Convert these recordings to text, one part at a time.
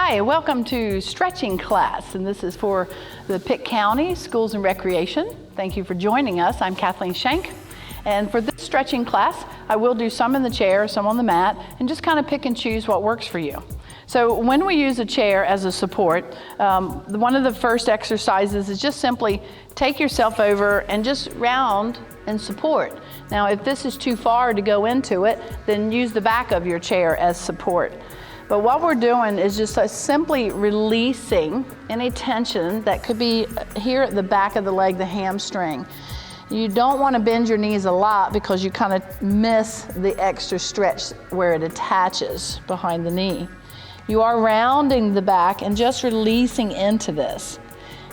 Hi, welcome to stretching class, and this is for the Pitt County Schools and Recreation. Thank you for joining us. I'm Kathleen Schenk, and for this stretching class, I will do some in the chair, some on the mat, and just kind of pick and choose what works for you. So when we use a chair as a support, one of the first exercises is just simply take yourself over and just round and support. Now, if this is too far to go into it, then use the back of your chair as support. But what we're doing is just simply releasing any tension that could be here at the back of the leg, the hamstring. You don't want to bend your knees a lot because you kind of miss the extra stretch where it attaches behind the knee. You are rounding the back and just releasing into this.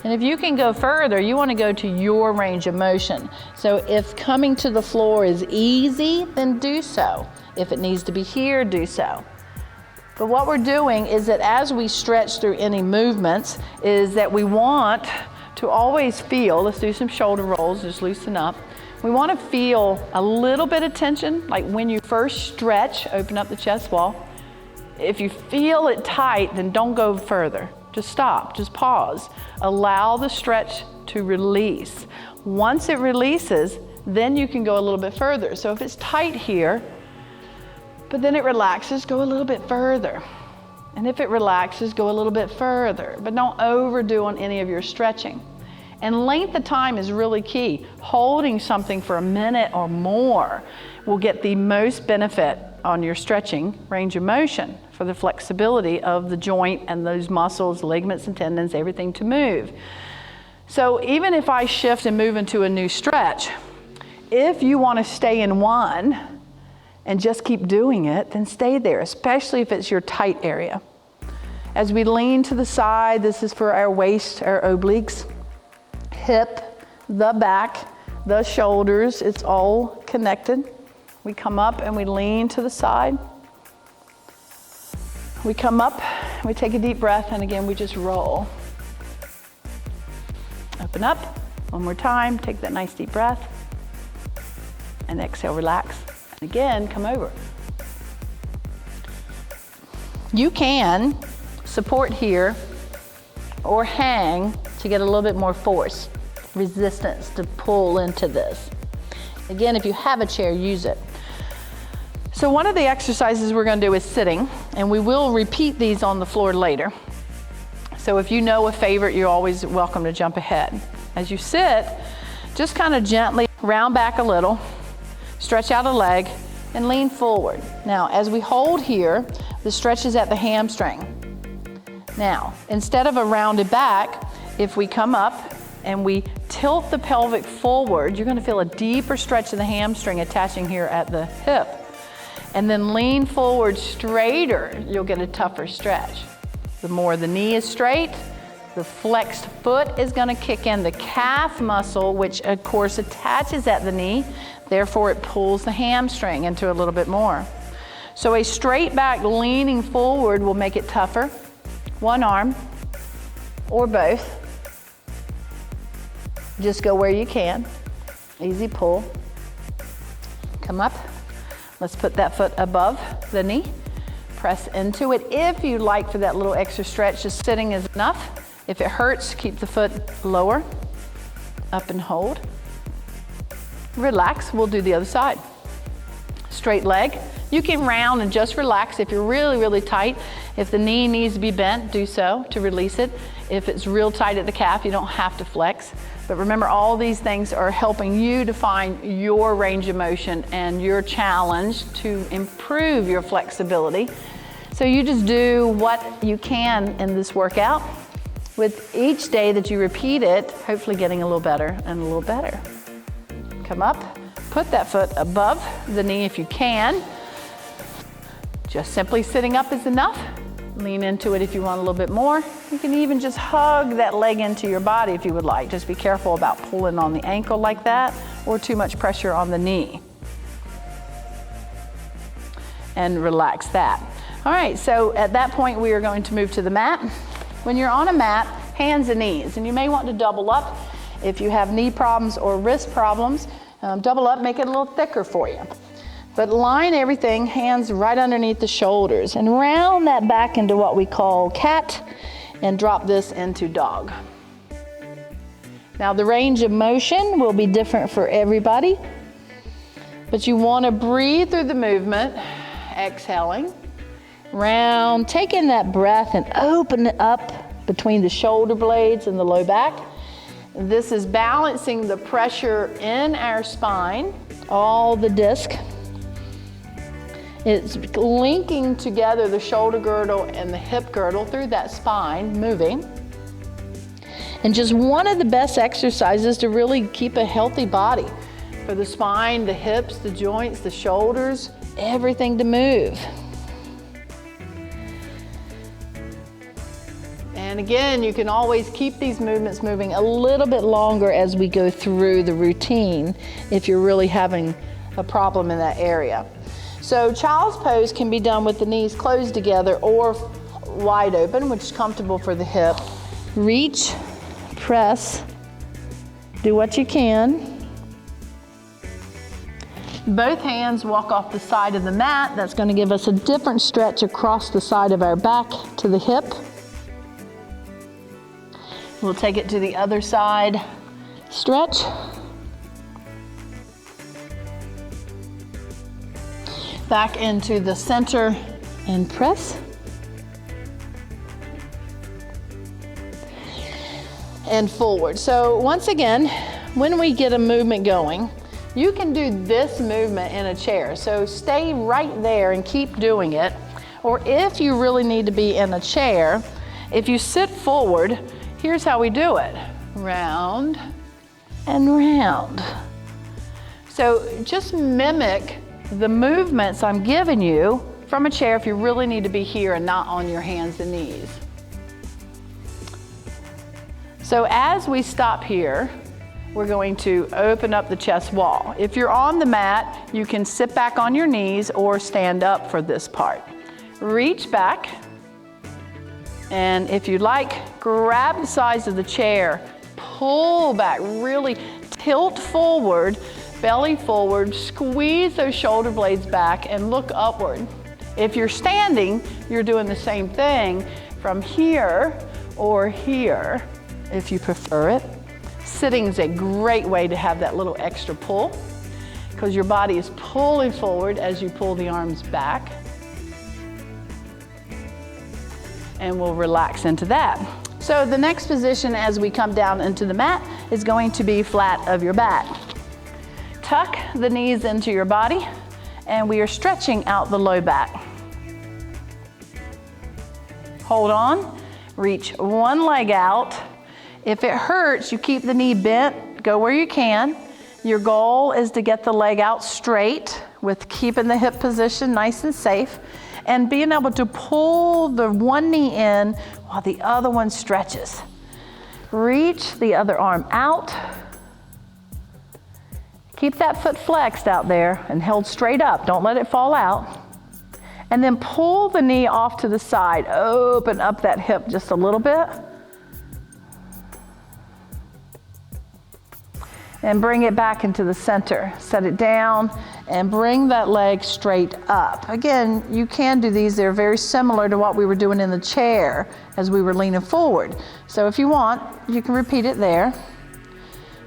And if you can go further, you want to go to your range of motion. So if coming to the floor is easy, then do so. If it needs to be here, do so. But what we're doing is that as we stretch through any movements is that we want to always feel, let's do some shoulder rolls, just loosen up. We want to feel a little bit of tension, like when you first stretch, open up the chest wall. If you feel it tight, then don't go further. Just stop, just pause. Allow the stretch to release. Once it releases, then you can go a little bit further. So if it's tight here, but then it relaxes, go a little bit further. And if it relaxes, go a little bit further. But don't overdo on any of your stretching. And length of time is really key. Holding something for a minute or more will get the most benefit on your stretching range of motion for the flexibility of the joint and those muscles, ligaments and tendons, everything to move. So even if I shift and move into a new stretch, if you want to stay in one and just keep doing it, then stay there, especially if it's your tight area. As we lean to the side, this is for our waist, our obliques, hip, the back, the shoulders, it's all connected. We come up and we lean to the side. We come up, we take a deep breath, and again, we just roll. Open up, one more time, take that nice deep breath, and exhale, relax. And again, come over. You can support here or hang to get a little bit more force, resistance to pull into this. Again, if you have a chair, use it. So one of the exercises we're going to do is sitting, and we will repeat these on the floor later. So if you know a favorite, you're always welcome to jump ahead. As you sit, just kind of gently round back a little, stretch out a leg, and lean forward. Now, as we hold here, the stretch is at the hamstring. Now, instead of a rounded back, if we come up and we tilt the pelvic forward, you're going to feel a deeper stretch of the hamstring attaching here at the hip. And then lean forward straighter, you'll get a tougher stretch. The more the knee is straight, the flexed foot is going to kick in the calf muscle, which of course attaches at the knee, therefore it pulls the hamstring into a little bit more. So a straight back leaning forward will make it tougher. One arm or both. Just go where you can. Easy pull. Come up. Let's put that foot above the knee. Press into it. If you'd like for that little extra stretch, just sitting is enough. If it hurts, keep the foot lower. Up and hold. Relax. We'll do the other side. Straight leg. You can round and just relax if you're really, really tight. If the knee needs to be bent, do so to release it. If it's real tight at the calf, you don't have to flex. But remember, all these things are helping you to find your range of motion and your challenge to improve your flexibility. So you just do what you can in this workout. With each day that you repeat it, hopefully getting a little better and a little better. Come up, put that foot above the knee if you can. Just simply sitting up is enough. Lean into it if you want a little bit more. You can even just hug that leg into your body if you would like. Just be careful about pulling on the ankle like that or too much pressure on the knee. And relax that. All right, so at that point we are going to move to the mat. When you're on a mat, hands and knees, and you may want to double up if you have knee problems or wrist problems. Double up, make it a little thicker for you. But line everything, hands right underneath the shoulders, and round that back into what we call cat, and drop this into dog. Now the range of motion will be different for everybody, but you want to breathe through the movement, exhaling, round, take in that breath and open it up between the shoulder blades and the low back. This is balancing the pressure in our spine, all the disc. It's linking together the shoulder girdle and the hip girdle through that spine, moving. And just one of the best exercises to really keep a healthy body. For the spine, the hips, the joints, the shoulders, everything to move. And again, you can always keep these movements moving a little bit longer as we go through the routine if you're really having a problem in that area. So child's pose can be done with the knees closed together or wide open, which is comfortable for the hip. Reach, press, do what you can. Both hands walk off the side of the mat. That's going to give us a different stretch across the side of our back to the hip. We'll take it to the other side, stretch. Back into the center and press. And forward. So once again, when we get a movement going, you can do this movement in a chair. So stay right there and keep doing it. Or if you really need to be in a chair, if you sit forward, here's how we do it. Round and round. So just mimic the movements I'm giving you from a chair if you really need to be here and not on your hands and knees. So as we stop here, we're going to open up the chest wall. If you're on the mat, you can sit back on your knees or stand up for this part. Reach back, and if you like, grab the sides of the chair, pull back, really tilt forward, belly forward, squeeze those shoulder blades back and look upward. If you're standing, you're doing the same thing from here or here, if you prefer it. Sitting is a great way to have that little extra pull because your body is pulling forward as you pull the arms back. And we'll relax into that. So the next position as we come down into the mat is going to be flat of your back. Tuck the knees into your body and we are stretching out the low back. Hold on, reach one leg out. If it hurts, you keep the knee bent, go where you can. Your goal is to get the leg out straight with keeping the hip position nice and safe and being able to pull the one knee in while the other one stretches. Reach the other arm out. Keep that foot flexed out there and held straight up. Don't let it fall out. And then pull the knee off to the side. Open up that hip just a little bit. And bring it back into the center. Set it down and bring that leg straight up. Again, you can do these. They're very similar to what we were doing in the chair as we were leaning forward. So if you want, you can repeat it there.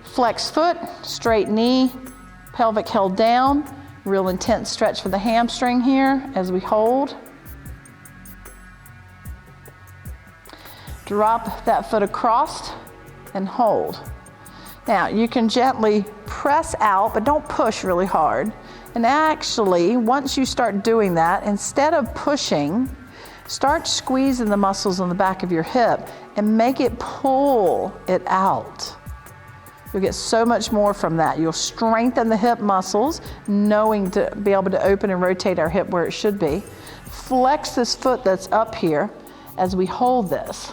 Flex foot, straight knee, pelvic held down. Real intense stretch for the hamstring here as we hold. Drop that foot across and hold. Now, you can gently press out, but don't push really hard. And actually, once you start doing that, instead of pushing, start squeezing the muscles on the back of your hip and make it pull it out. You'll get so much more from that. You'll strengthen the hip muscles, knowing to be able to open and rotate our hip where it should be. Flex this foot that's up here as we hold this.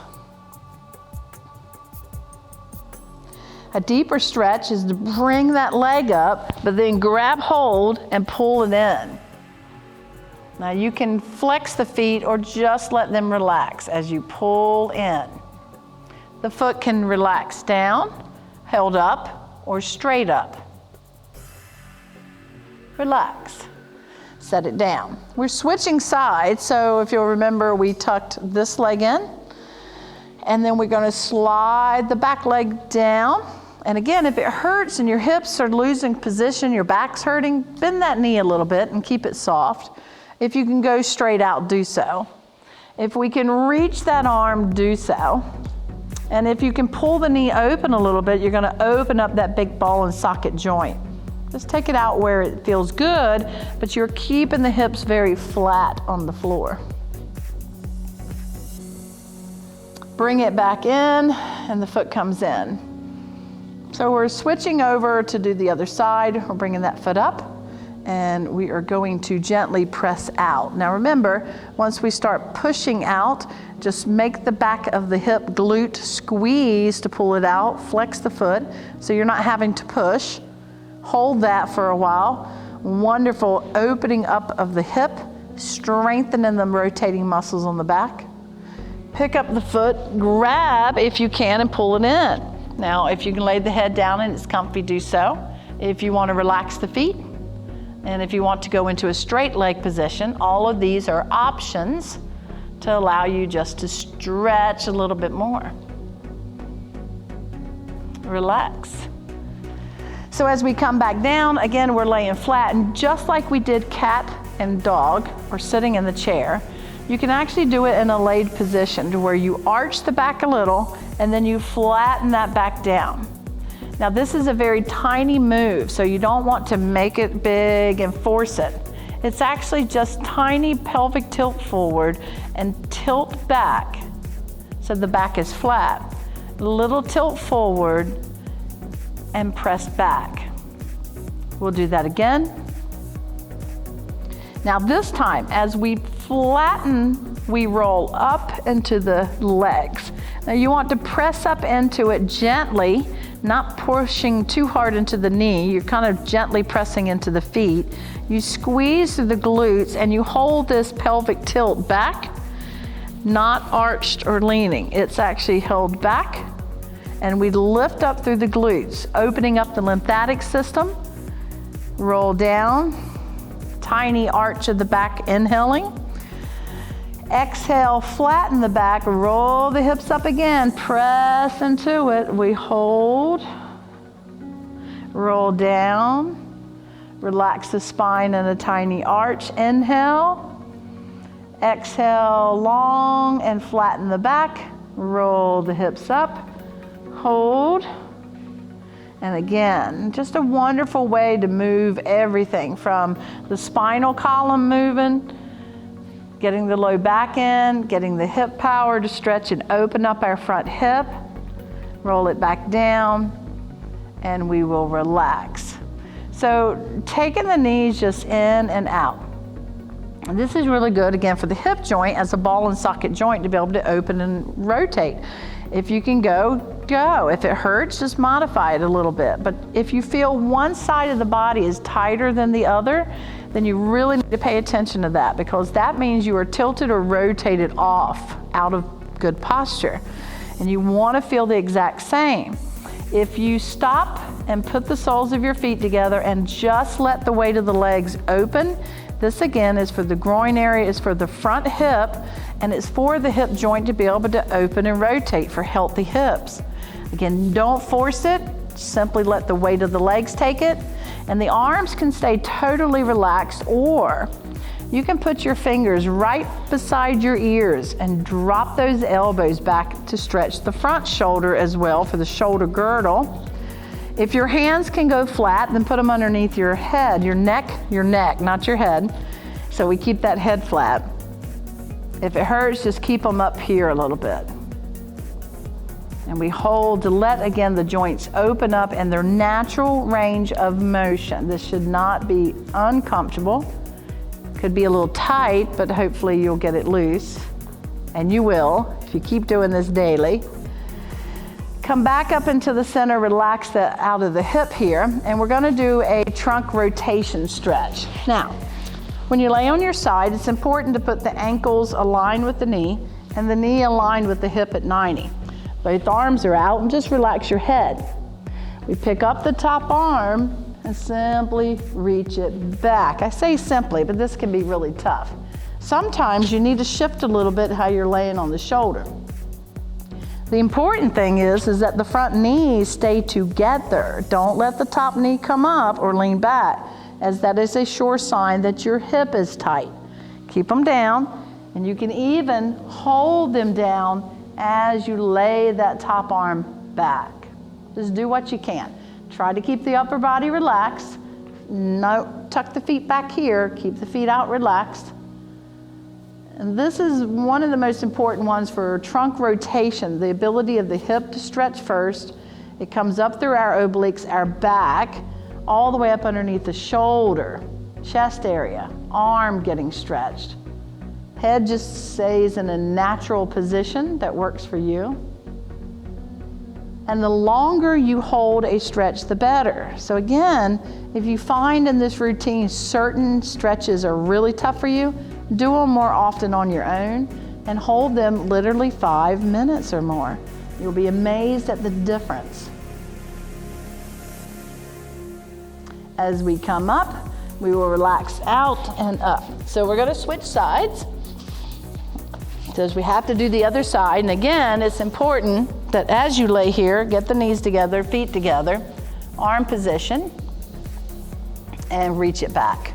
A deeper stretch is to bring that leg up, but then grab hold and pull it in. Now you can flex the feet or just let them relax as you pull in. The foot can relax down, held up, or straight up. Relax. set it down. We're switching sides, so if you'll remember, we tucked this leg in, and then we're gonna slide the back leg down. And again, if it hurts and your hips are losing position, your back's hurting, bend that knee a little bit and keep it soft. If you can go straight out, do so. If we can reach that arm, do so. And if you can pull the knee open a little bit, you're gonna open up that big ball and socket joint. Just take it out where it feels good, but you're keeping the hips very flat on the floor. Bring it back in, and the foot comes in. So we're switching over to do the other side. We're bringing that foot up, and we are going to gently press out. Now remember, once we start pushing out, just make the back of the hip glute squeeze to pull it out, flex the foot, so you're not having to push. Hold that for a while. Wonderful opening up of the hip, strengthening the rotating muscles on the back. Pick up the foot, grab if you can, and pull it in. Now, if you can lay the head down and it's comfy, do so. If you want to relax the feet, and if you want to go into a straight leg position, all of these are options to allow you just to stretch a little bit more. Relax. So as we come back down, again, we're laying flat, and just like we did cat and dog, or sitting in the chair, you can actually do it in a laid position to where you arch the back a little and then you flatten that back down. Now this is a very tiny move, so you don't want to make it big and force it. It's actually just tiny pelvic tilt forward and tilt back so the back is flat. Little tilt forward and press back. We'll do that again. Now this time, as we flatten, we roll up into the legs. Now you want to press up into it gently, not pushing too hard into the knee. You're kind of gently pressing into the feet. You squeeze through the glutes and you hold this pelvic tilt back, not arched or leaning. It's actually held back, and we lift up through the glutes, opening up the lymphatic system. Roll down, tiny arch of the back, inhaling. Exhale, flatten the back, roll the hips up again, press into it. We hold, roll down, relax the spine in a tiny arch. Inhale, exhale, long and flatten the back, roll the hips up, hold. And again, just a wonderful way to move everything from the spinal column moving, getting the low back in, getting the hip power to stretch and open up our front hip, roll it back down, and we will relax. So taking the knees just in and out. And this is really good, again, for the hip joint as a ball and socket joint to be able to open and rotate. If you can go, go. If it hurts, just modify it a little bit. But if you feel one side of the body is tighter than the other, then you really need to pay attention to that, because that means you are tilted or rotated off out of good posture. And you want to feel the exact same. If you stop and put the soles of your feet together and just let the weight of the legs open, this again is for the groin area, is for the front hip, and it's for the hip joint to be able to open and rotate for healthy hips. Again, don't force it, simply let the weight of the legs take it, and the arms can stay totally relaxed, or you can put your fingers right beside your ears and drop those elbows back to stretch the front shoulder as well for the shoulder girdle. If your hands can go flat, then put them underneath your head, your neck, not your head. So we keep that head flat. If it hurts, just keep them up here a little bit. And we hold to let, again, the joints open up in their natural range of motion. This should not be uncomfortable. Could be a little tight, but hopefully you'll get it loose. And you will, if you keep doing this daily. Come back up into the center, relax the out of the hip here, and we're gonna do a trunk rotation stretch. Now, when you lay on your side, it's important to put the ankles aligned with the knee and the knee aligned with the hip at 90. Both arms are out, and just relax your head. We pick up the top arm and simply reach it back. I say simply, but this can be really tough. Sometimes you need to shift a little bit how you're laying on the shoulder. The important thing is that the front knees stay together. Don't let the top knee come up or lean back, as that is a sure sign that your hip is tight. Keep them down, and you can even hold them down as you lay that top arm back. Just do what you can. Try to keep the upper body relaxed. No, tuck the feet back here, keep the feet out relaxed. And this is one of the most important ones for trunk rotation, the ability of the hip to stretch first. It comes up through our obliques, our back, all the way up underneath the shoulder, chest area, arm getting stretched. Head just stays in a natural position that works for you. And the longer you hold a stretch, the better. So again, if you find in this routine certain stretches are really tough for you, do them more often on your own and hold them literally 5 minutes or more. You'll be amazed at the difference. As we come up, we will relax out and up. So we're going to switch sides. Because we have to do the other side. And again, it's important that as you lay here, get the knees together, feet together, arm position, and reach it back.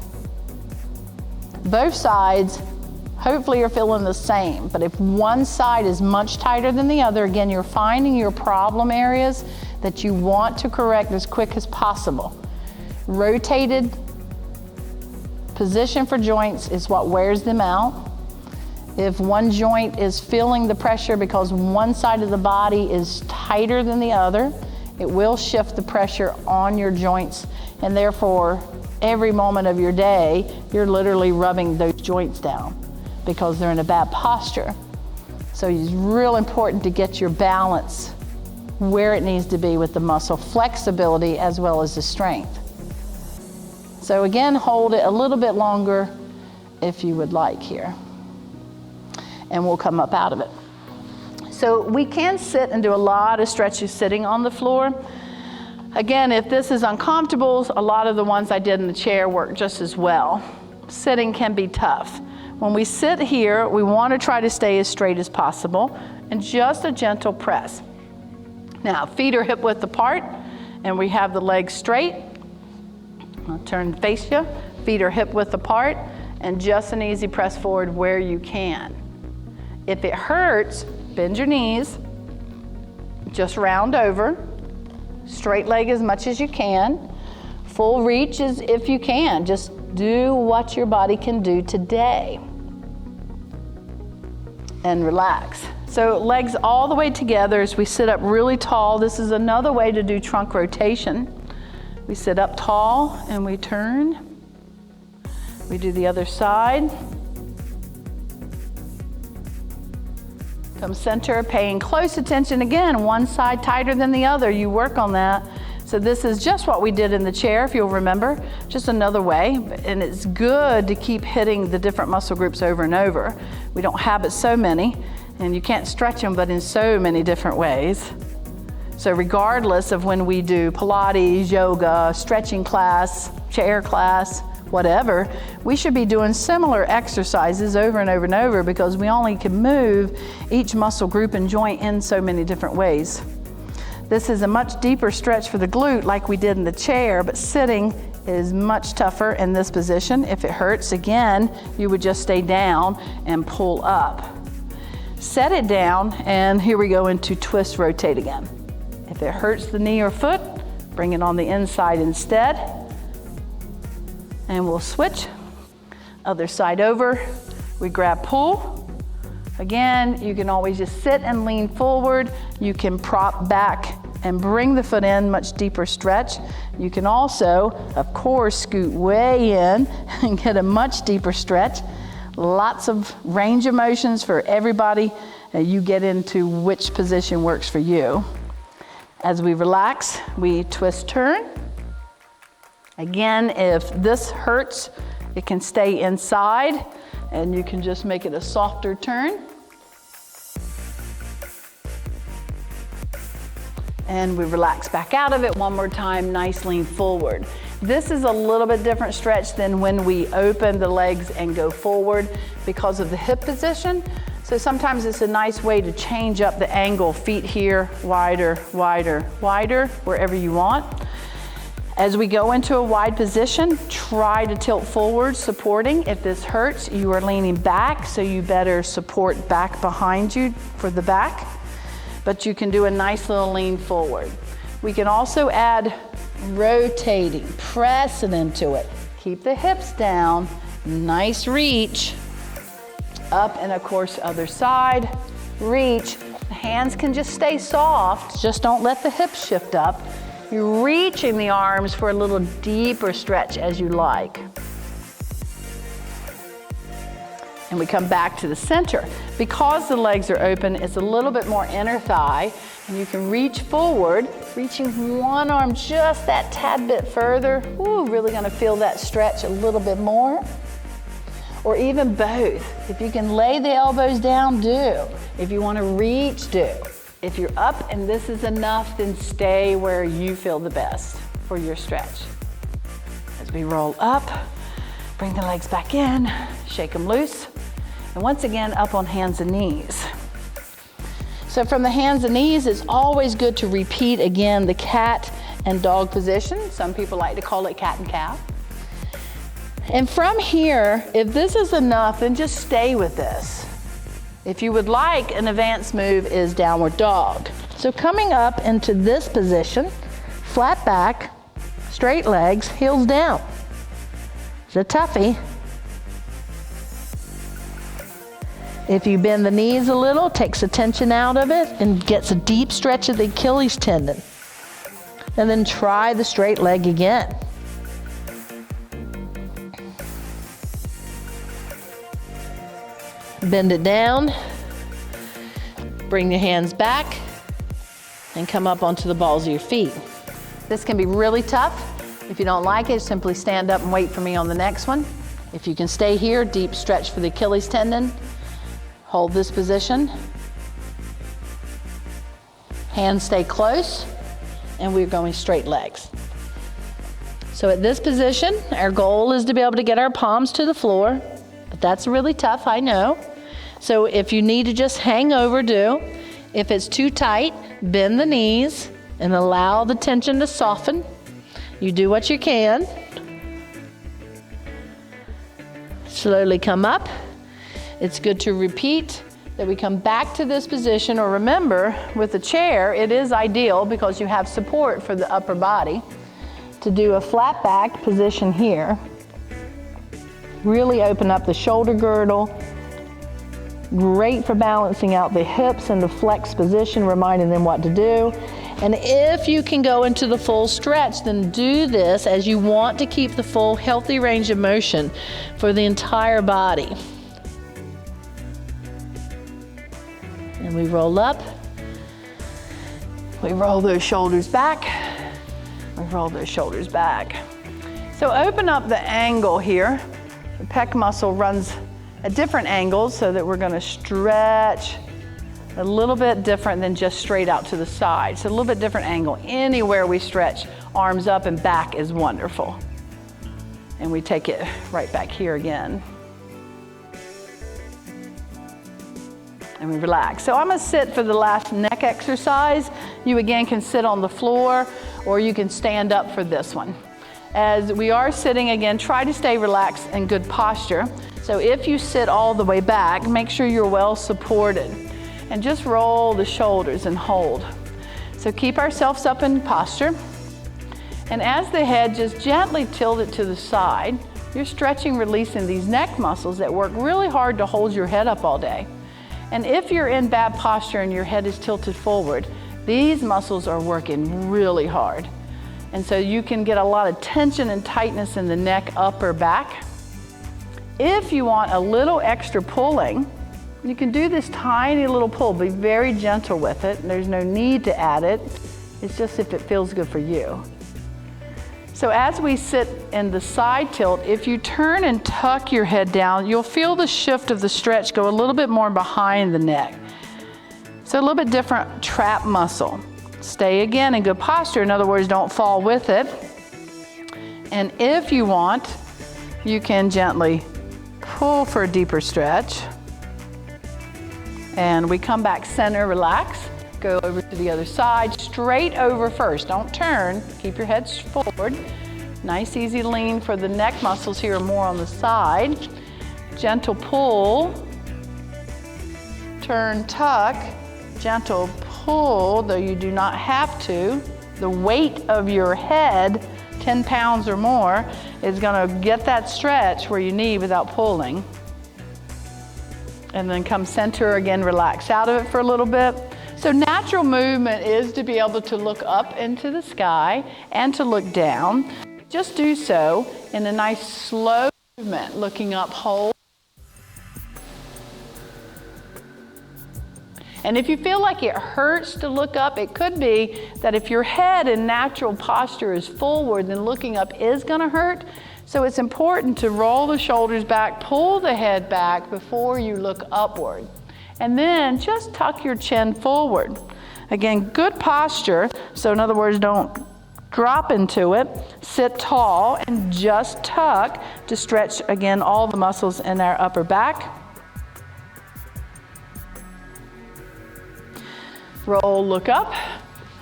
Both sides hopefully are feeling the same, but if one side is much tighter than the other, again, you're finding your problem areas that you want to correct as quick as possible. Rotated position for joints is what wears them out. If one joint is feeling the pressure because one side of the body is tighter than the other, it will shift the pressure on your joints, and therefore every moment of your day you're literally rubbing those joints down because they're in a bad posture. So it's real important to get your balance where it needs to be with the muscle flexibility as well as the strength. So again, hold it a little bit longer if you would like here. And we'll come up out of it. So we can sit and do a lot of stretches sitting on the floor. Again, if this is uncomfortable, a lot of the ones I did in the chair work just as well. Sitting can be tough. When we sit here, we want to try to stay as straight as possible and just a gentle press. Now, feet are hip width apart and we have the legs straight. I'll turn and face you. Feet are hip width apart and just an easy press forward where you can. If it hurts, bend your knees, just round over, straight leg as much as you can, full reach as if you can. Just do what your body can do today. And relax. So legs all the way together as we sit up really tall. This is another way to do trunk rotation. We sit up tall and we turn. We do the other side. Come center, paying close attention. Again, one side tighter than the other. You work on that. So this is just what we did in the chair, if you'll remember, just another way. And it's good to keep hitting the different muscle groups over and over. We don't have so many, and you can't stretch them, but in so many different ways. So regardless of when we do Pilates, yoga, stretching class, chair class, whatever, we should be doing similar exercises over and over and over because we only can move each muscle group and joint in so many different ways. This is a much deeper stretch for the glute like we did in the chair, but sitting is much tougher in this position. If it hurts, again, you would just stay down and pull up. Set it down, and here we go into twist rotate again. If it hurts the knee or foot, bring it on the inside instead. And we'll switch. Other side over. We grab pull. Again, you can always just sit and lean forward. You can prop back and bring the foot in, much deeper stretch. You can also, of course, scoot way in and get a much deeper stretch. Lots of range of motions for everybody. You get into which position works for you. As we relax, we twist turn. Again, if this hurts, it can stay inside and you can just make it a softer turn. And we relax back out of it one more time, nice lean forward. This is a little bit different stretch than when we open the legs and go forward because of the hip position. So sometimes it's a nice way to change up the angle, feet here, wider, wider, wider, wherever you want. As we go into a wide position, try to tilt forward, supporting. If this hurts, you are leaning back, so you better support back behind you for the back. But you can do a nice little lean forward. We can also add rotating, pressing into it. Keep the hips down, nice reach. Up, and of course, other side, reach. The hands can just stay soft, just don't let the hips shift up. You're reaching the arms for a little deeper stretch as you like. And we come back to the center. Because the legs are open, it's a little bit more inner thigh, and you can reach forward, reaching one arm just that tad bit further. Ooh, really gonna feel that stretch a little bit more. Or even both. If you can lay the elbows down, do. If you wanna reach, do. If you're up and this is enough, then stay where you feel the best for your stretch. As we roll up, bring the legs back in, shake them loose, and once again, up on hands and knees. So from the hands and knees, it's always good to repeat again the cat and dog position. Some people like to call it cat and cow. And from here, if this is enough, then just stay with this. If you would like, an advanced move is downward dog. So coming up into this position, flat back, straight legs, heels down. It's a toughie. If you bend the knees a little, takes the tension out of it and gets a deep stretch of the Achilles tendon. And then try the straight leg again. Bend it down, bring your hands back, and come up onto the balls of your feet. This can be really tough. If you don't like it, simply stand up and wait for me on the next one. If you can stay here, deep stretch for the Achilles tendon. Hold this position. Hands stay close, and we're going straight legs. So at this position, our goal is to be able to get our palms to the floor, but that's really tough, I know. So if you need to just hang over, do. If it's too tight, bend the knees and allow the tension to soften. You do what you can. Slowly come up. It's good to repeat that we come back to this position, or remember, with the chair, it is ideal because you have support for the upper body to do a flat back position here. Really open up the shoulder girdle. Great for balancing out the hips in the flex position, reminding them what to do. And if you can go into the full stretch, then do this as you want to keep the full healthy range of motion for the entire body. And we roll up. We roll those shoulders back. We roll those shoulders back. So open up the angle here. The pec muscle runs at different angles so that we're going to stretch a little bit different than just straight out to the side. So a little bit different angle. Anywhere we stretch, arms up and back is wonderful. And we take it right back here again. And we relax. So I'm going to sit for the last neck exercise. You again can sit on the floor, or you can stand up for this one. As we are sitting again, try to stay relaxed and good posture. So if you sit all the way back, make sure you're well supported. And just roll the shoulders and hold. So keep ourselves up in posture. And as the head, just gently tilt it to the side. You're stretching, releasing these neck muscles that work really hard to hold your head up all day. And if you're in bad posture and your head is tilted forward, these muscles are working really hard. And so you can get a lot of tension and tightness in the neck, upper back. If you want a little extra pulling, you can do this tiny little pull. Be very gentle with it. There's no need to add it. It's just if it feels good for you. So as we sit in the side tilt, if you turn and tuck your head down, you'll feel the shift of the stretch go a little bit more behind the neck. So a little bit different trap muscle. Stay again in good posture. In other words, don't fall with it. And if you want, you can gently pull for a deeper stretch. And we come back center, relax. Go over to the other side, straight over first. Don't turn, keep your head forward. Nice easy lean for the neck muscles here are more on the side. Gentle pull, turn, tuck, gentle pull, though you do not have to. The weight of your head, 10 pounds or more, is gonna get that stretch where you need without pulling. And then come center again, relax out of it for a little bit. So natural movement is to be able to look up into the sky and to look down. Just do so in a nice slow movement, looking up, hold. And if you feel like it hurts to look up, it could be that if your head in natural posture is forward, then looking up is gonna hurt. So it's important to roll the shoulders back, pull the head back before you look upward. And then just tuck your chin forward. Again, good posture. So in other words, don't drop into it. Sit tall and just tuck to stretch, again, all the muscles in our upper back. Roll, look up.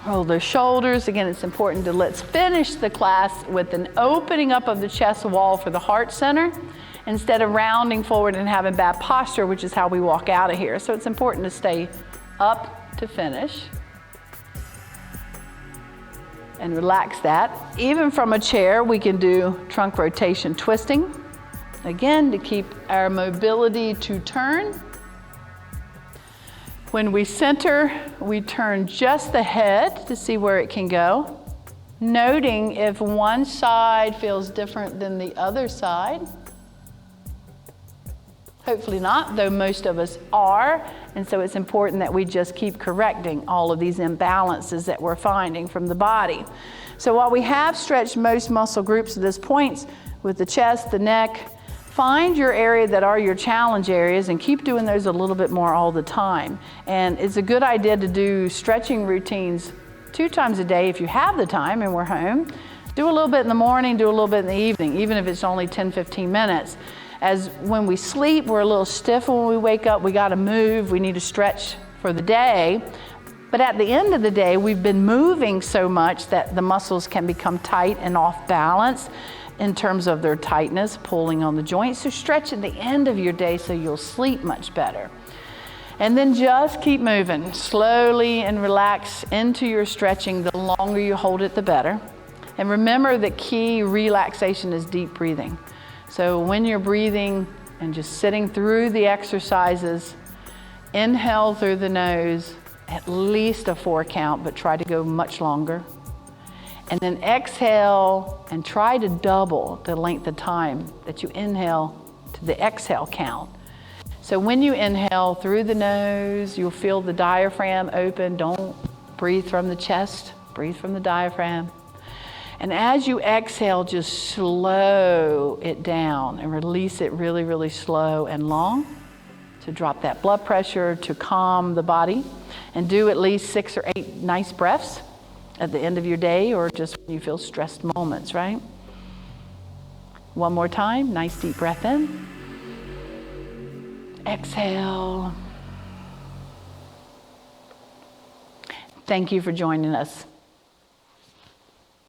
Roll the shoulders. Again, it's important to let's finish the class with an opening up of the chest wall for the heart center, instead of rounding forward and having bad posture, which is how we walk out of here. So it's important to stay up to finish. And relax that. Even from a chair, we can do trunk rotation twisting. Again, to keep our mobility to turn. When we center, we turn just the head to see where it can go. Noting if one side feels different than the other side. Hopefully not, though most of us are. And so it's important that we just keep correcting all of these imbalances that we're finding from the body. So while we have stretched most muscle groups at this point with the chest, the neck, find your area that are your challenge areas and keep doing those a little bit more all the time. And it's a good idea to do stretching routines 2 times a day if you have the time and we're home. Do a little bit in the morning, do a little bit in the evening, even if it's only 10, 15 minutes. As when we sleep, we're a little stiff when we wake up. We got to move. We need to stretch for the day. But at the end of the day, we've been moving so much that the muscles can become tight and off balance in terms of their tightness, pulling on the joints. So stretch at the end of your day so you'll sleep much better. And then just keep moving slowly and relax into your stretching. The longer you hold it, the better. And remember the key relaxation is deep breathing. So when you're breathing and just sitting through the exercises, inhale through the nose, at least a 4 count, but try to go much longer. And then exhale and try to double the length of time that you inhale to the exhale count. So when you inhale through the nose, you'll feel the diaphragm open. Don't breathe from the chest, breathe from the diaphragm. And as you exhale, just slow it down and release it really, really slow and long to drop that blood pressure, to calm the body. And do at least 6 or 8 nice breaths at the end of your day or just when you feel stressed moments, right? One more time, nice deep breath in. Exhale. Thank you for joining us.